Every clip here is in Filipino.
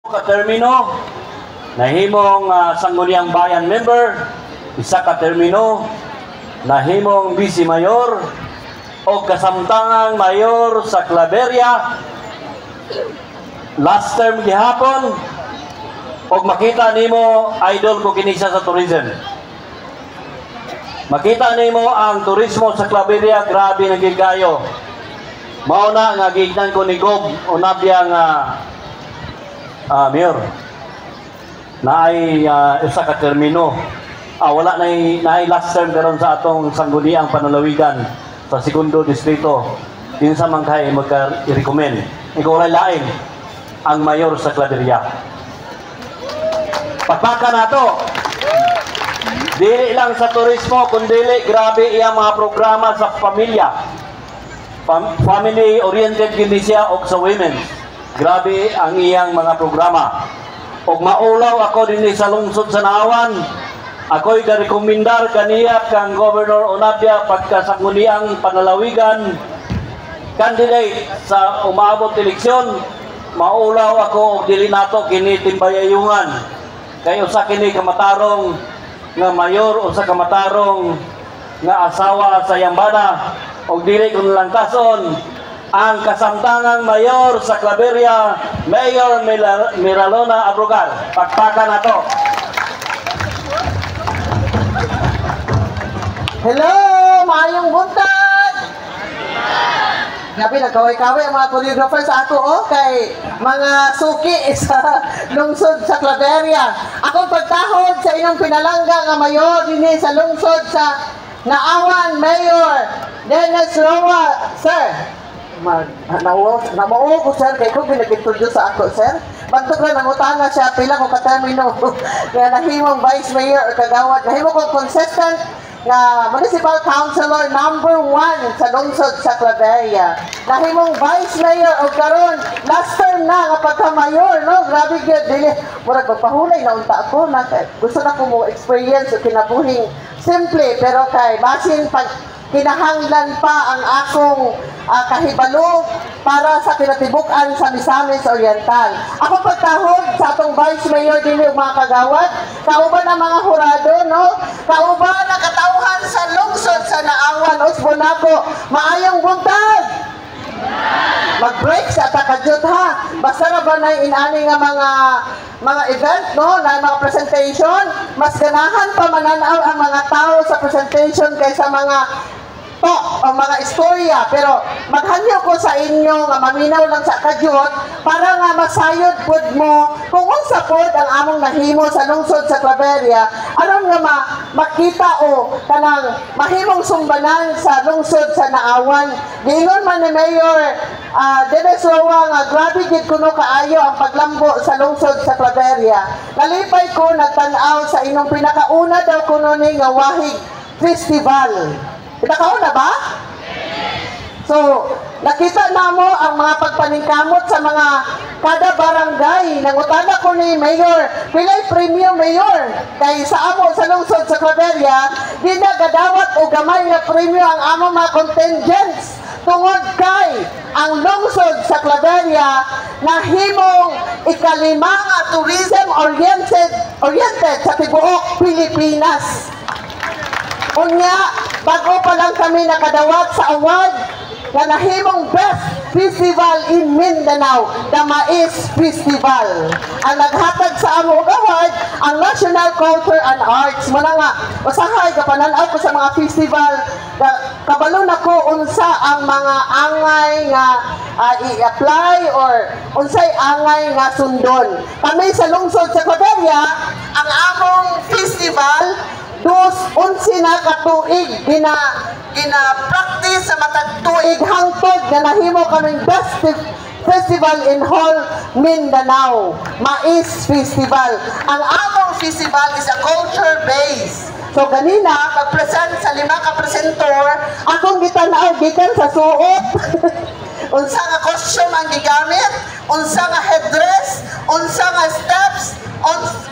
Katermino, nahimong Sangguniang Bayan member, isa ka termino, nahimong vice mayor, o kasamtangang mayor sa Claveria, last term gihapon, o makita nimo idol ko kinisa sa tourism. Makita nimo ang turismo sa Claveria, grabe nagigayo. Mauna nga gignan ko ni Gob o nabiyang mayor na ay isa ka termino. Wala na last term karon sa atong sangguniang panalawigan sa segundo distrito. Kinsa man kay magka-recommend. Ikaw lain ang mayor sa Claveria. Pagpaka na to. Dili lang sa turismo, kundi grabe iyang mga programa sa pamilya. Family-oriented gindi siya o sa women. Grabe ang iyang mga programa. Og maulaw ako din sa lungsod sa Naawan. Ako'y garekomendar kaniya kang Governor Onabia pagkasangguniang panalawigan candidate sa umabot eleksyon. Maulaw ako og dili nato kini timbayayungan. Kay usa kini kamatarong nga mayor o sa kamatarong nga asawa sa Yambana og dili kun lang kason ang kasamtangang mayor sa Claveria, Mayor Miralona Abrogal. Pakpakan na to. Hello! Maayong buntag! Grabe, nagkaway-kaway ang mga choreographer sa ako, kay mga suki sa lungsod sa Claveria. Akong pagtahod sa inyong pinalangga nga mayor din sa lungsod sa Naawan, Mayor Dennis Roa. Sir, namao ko sir, kay kung pinag-introduce sa ako sir, bantog lang nangutana siya, pila ko katermino kaya nahimong vice mayor o kagawad, nahimong ko consistent na municipal councilor number 1 sa lungsod sa Claveria, nahimong vice mayor o karon last term na nga pagka-mayor, no? Grabe gyud, dili murag magpahulay na unta ako na gusto na ko mo experience o kinabuhing simple pero kay basin pag kinahanglan pa ang akong kahibalo para sa kinatibuk-an sa Misamis Oriental. Ako pagtahod sa atong vice mayor din yung mga kagawad, kauban ang mga hurado, no? Kauban ang katauhan sa lungsod sa Naawan, Osbonaco. Maayong buntag! Mag-break sa takadjut ha. Basta na ba na inani nga mga event, no? Na mga presentation, mas ganahan pa mananaw ang mga tao sa presentation kaysa mga talk o mga istorya, pero maghanyo ko sa inyo nga maminaw lang sa kadyot para nga masayod pod mo kung unsa pod ang among nahimo sa lungsod sa Claveria, aron nga makita o kanang mahimong sumbanan sa lungsod sa Naawan. Giingon man ni Mayor Dennis Roa nga grabe gid kuno kaayo ang paglambo sa lungsod sa Claveria. Nalipay ko nagtan-aw sa inyong pinakauna daw kuno ni nga Wahig Festival. Pinakauna ba? So, nakita na mo ang mga pagpaningkamot sa mga kada barangay. Nangutana ko ni Mayor, pilay premium Mayor. Kay sa amo sa lungsod sa Claveria, di na gadawat o gamay na premium ang amo mga contingents. Tungod kay ang lungsod sa Claveria nahimong ikalima nga tourism oriented sa tibuok Pilipinas. Unya, bago pa lang kami nakadawat sa award na nahimong Best Festival in Mindanao, the Mais Festival. Ang naghatag sa among award, ang National Culture and Arts. Muna nga, usahay, kapananaw ko sa mga festival, kabalo na ko unsa ang mga angay nga i-apply or unsay angay nga sundon. Kami sa lungsod sa Claveria, ang among festival, 11 na katuig gina-practice sa matag tuig hangtod na nahimo kaming Best Festival in Hall Mindanao, Mais Festival. Ang among festival is a culture base. So ganina pag-present sa 5 ka presentor, akong gitanaw gikan sa suot. Unsa nga costume ang gigamit, unsa nga headdress, unsa nga steps,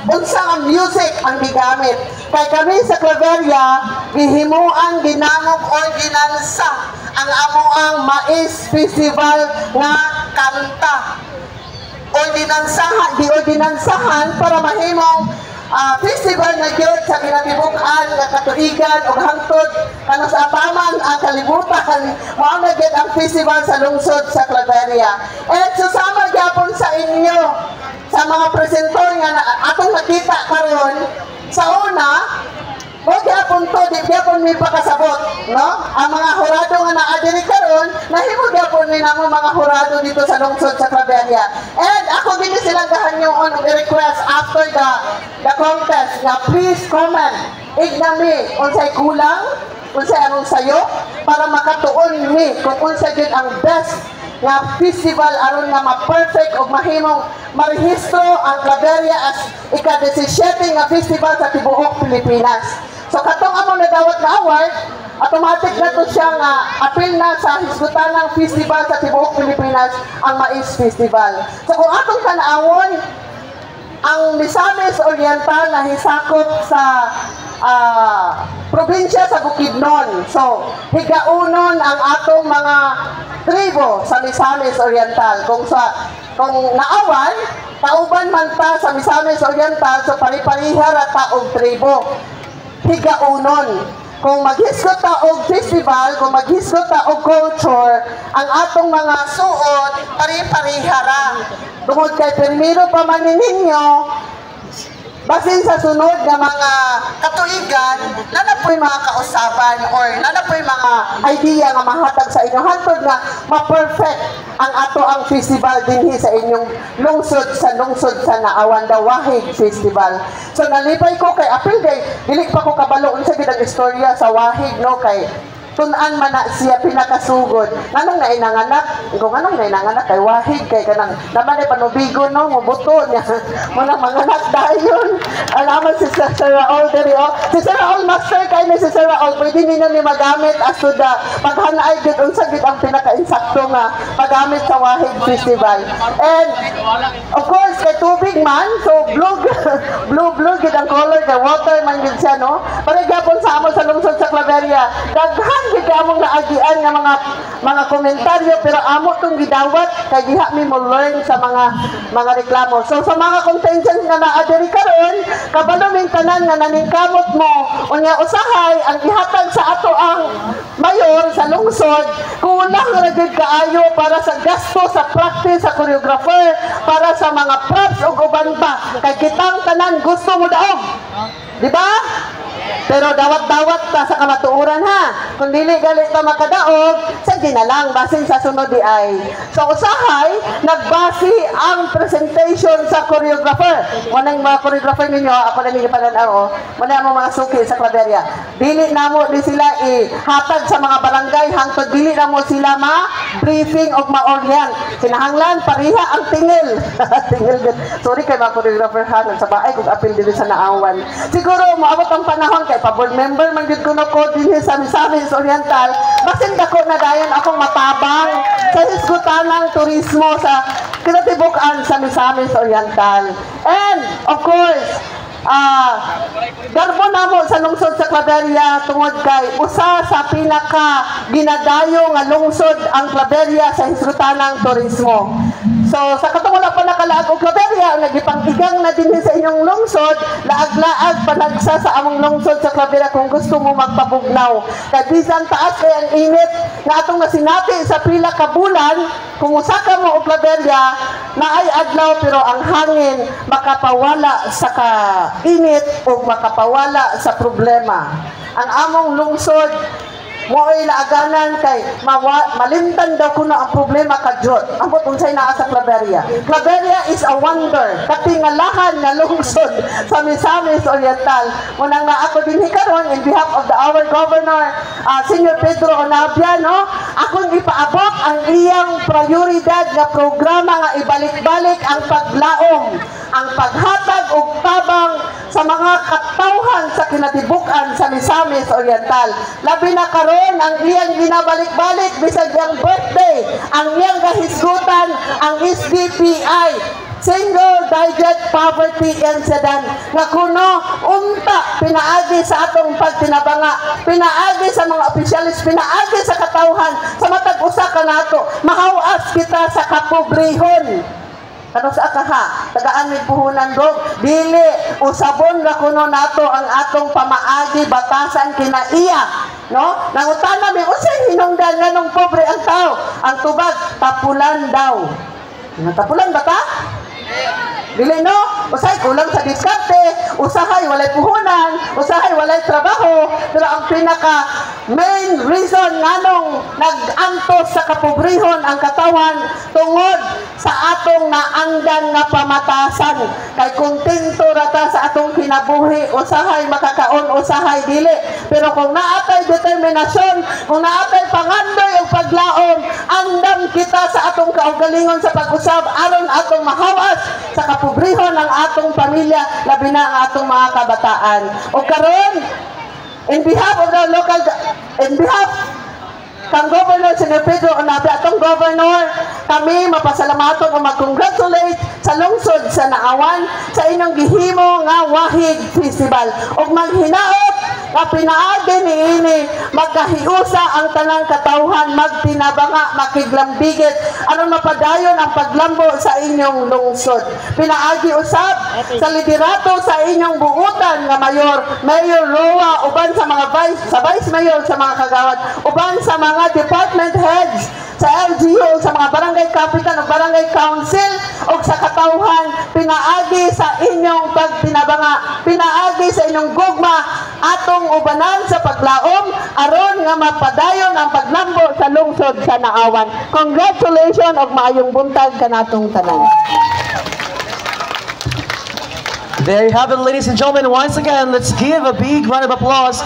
unsa nga music ang gigamit. Kay kami sa Claveria, gihimuan, ginangog o ginansa ang amoang Mais Festival nga kanta. giordinansahan para mahimong festival na gyud sa kinatibuk-an nga katuigan ug hangtod kanang sa ataman ang kalibutan mao na gyud ang festival sa lungsod sa Claveria. And susama gyapon sa inyo sa mga presentor nga atong nakita karon sa una. Huwag yapon to, di yapon may pakasabot, no? Ang mga hurado nga na-adiri karon, nahimog yapon ni namo mga hurado dito sa lungsod sa Claveria. And ako din silang gahanyoon og request after the contest nga please comment. Ignami unsay kulang, unsay among sayo para makatuon ni kung unsa gyud ang best nga festival aron nga ma-perfect o mahimong marehistro ang Claveria as ika-17 nga festival sa tibuok Pilipinas. So katong among nadawat na award, automatic na to siya nga apil na sa hisgutanang festival sa tibuok Pilipinas ang Mais Festival. So kung atong tanawon, ang Misamis Oriental na hisakop sa probinsya sa Bukidnon. So higaunon ang atong mga tribo sa Misamis Oriental. Kung naawan, kauban man ta sa Misamis Oriental, so pari-pariha ra ta og tribo. Higaunon. Kung maghisgot ta og festival, kung maghisgot ta og culture, ang atong mga suot, pari-pariha ra. Tungod kay permiro pa man ninyo, basin sa sunod nga mga katuigan, nanapoy mga kausaban or nanapoy mga idea nga mahatag sa inyo. Hantod nga ma-perfect ang ato ang festival dinhi sa inyong lungsod sa Naawan Wahig Festival. So nalipay ko kay apil kay dili pa ko kabalo unsa gid ang istorya sa Wahig, no, kay tunan man na siya pinakasugod. Nanong na inanganak, kung anong na inanganak kay Wahig kay kanang naman ay panubigo, no, mubuto niya. Muna manganak dayon. Alaman si Sir Raul diri o. Si Sir Raul master kay ni si Sir Raul pwede ninyo ni magamit as to the paghanay gid unsa gid ang pinaka-insakto nga paggamit sa Wahig Festival. And of course kay tubig man, so blue gid ang color kay water man gid siya, no. Para gyapon sa amo sa lungsod sa Claveria. Daghan gid among naagian nga mga komentaryo pero amo tong gidawat kay diha mi mo learn sa mga reklamo. So sa mga contentions nga naadiri karon, kabalo ming tanan nga naningkamot mo unya usahay ang ihatag sa ato ang mayor sa lungsod, kulang ra gid kaayo para sa gasto sa practice sa choreographer, para sa mga props ug uban pa kay kitang tanan gusto mo daog. Di ba? Pero dawat-dawat ta sa kamatuoran ha. Kung dili gali ta makadaog, sige na lang basin sa sunod di ay. So usahay nagbasi ang presentation sa choreographer. Manang mga choreographer ninyo, ako lang gipanan-aw. Muna mo mga suki sa Claveria. Dili namo di sila ihatag sa mga barangay hangtod dili na mo sila ma-briefing og ma-orient. Kinahanglan pariha ang tingil. Tingil gid. Sorry kay mga choreographer ha sa baay kung apil dili sa Naawan. Siguro moabot ang panahon kay pa-board member man gid kuno ko dinhi sa Misamis Oriental. Basin dako na dayon akong matabang sa hisgutanang turismo sa kinatibuk-an sa Misamis Oriental. And of course, darbo namo sa lungsod sa Claveria tungod kay usa sa pinaka ginadayo nga lungsod ang Claveria sa hisgutanang turismo. So sa katong wala pa nakalaag og Claveria, nagipang-igang na din sa inyong lungsod, laag-laag panagsa sa among lungsod sa Claveria kung gusto mo magpabugnaw. Kay bisan taas kay ang init nga atong nasinati sa pila ka bulan, kung usa ka mo og Claveria, naay adlaw pero ang hangin makapawala sa kainit o makapawala sa problema. Ang among lungsod mo'y naaganan kay malimtan daw kuno ang problema kadjot. Ambot unsay naa sa Claveria. Claveria is a wonder. Katingalahan nga lungsod sa Misamis Oriental. Munang na ako dinhi karon in behalf of our governor, Senior Pedro Onabia, no? Akong ipaabot ang iyang prioridad nga programa nga ibalik-balik ang paglaom, ang paghatag og tabang sa mga katawhan sa kinatibuk-an sa Misamis Oriental. Labi na karon ang iyang ginabalik-balik bisag iyang birthday, ang iyang gahisgutan, ang SDPI, Single Digit Poverty Incident, nga kuno unta pinaagi sa atong pagtinabanga, pinaagi sa mga opisyalis, pinaagi sa katawhan, sa matag usa ka nato, mahawas kita sa kapobrehon. Kanus ka ha, tagaan mi puhunan rog, dili usabon ra kuno nato ang atong pamaagi batasan kinaiya, no? Nangutana mi unsay hinungdan nganong pobre ang tao? Ang tubag tapulan daw. Natapulan ba ta? Dili no, usahay kulang sa diskarte, usahay walay puhunan, usahay walay trabaho, pero ang pinaka main reason nganong nag-antos sa kapobrehon ang katawan tungod sa atong naanggan nga pamatasan. Kay kontento rata sa atong kinabuhi, usahay makakaon, usahay dili. Pero kung naatay determinasyon, kung naatay pangandoy o paglaom, andam kita sa atong kaugalingon sa pag-usab aron atong mahawas sa kapobrehon ng atong pamilya, labi na ang atong mga kabataan. O karon, in behalf kang Governor Sr. Pedro Onabe, atong Governor, kami mapasalamaton o mag-congratulate sa lungsod sa Naawan sa inyong gihimo nga Wahig Festival. O maghinaot nga pinaagi niini magkahiusa ang tanang katawhan, magtinabanga, makiglambigit aron mapadayon ang paglambo sa inyong lungsod. Pinaagi usab sa liderato sa inyong buutan nga Mayor Roa, uban sa mga Vice Mayor, sa mga kagawad, uban sa mga department heads, sa LGU, sa mga barangay kapitan o barangay council o sa katawhan, pinaagi sa inyong pagtinabanga, pinaagi sa inyong gugma atong ubanan sa paglaom aron nga mapadayon ang paglambo sa lungsod sa Naawan. Congratulations og maayong buntag kanatong tanan. There you have it, ladies and gentlemen. Once again, let's give a big round of applause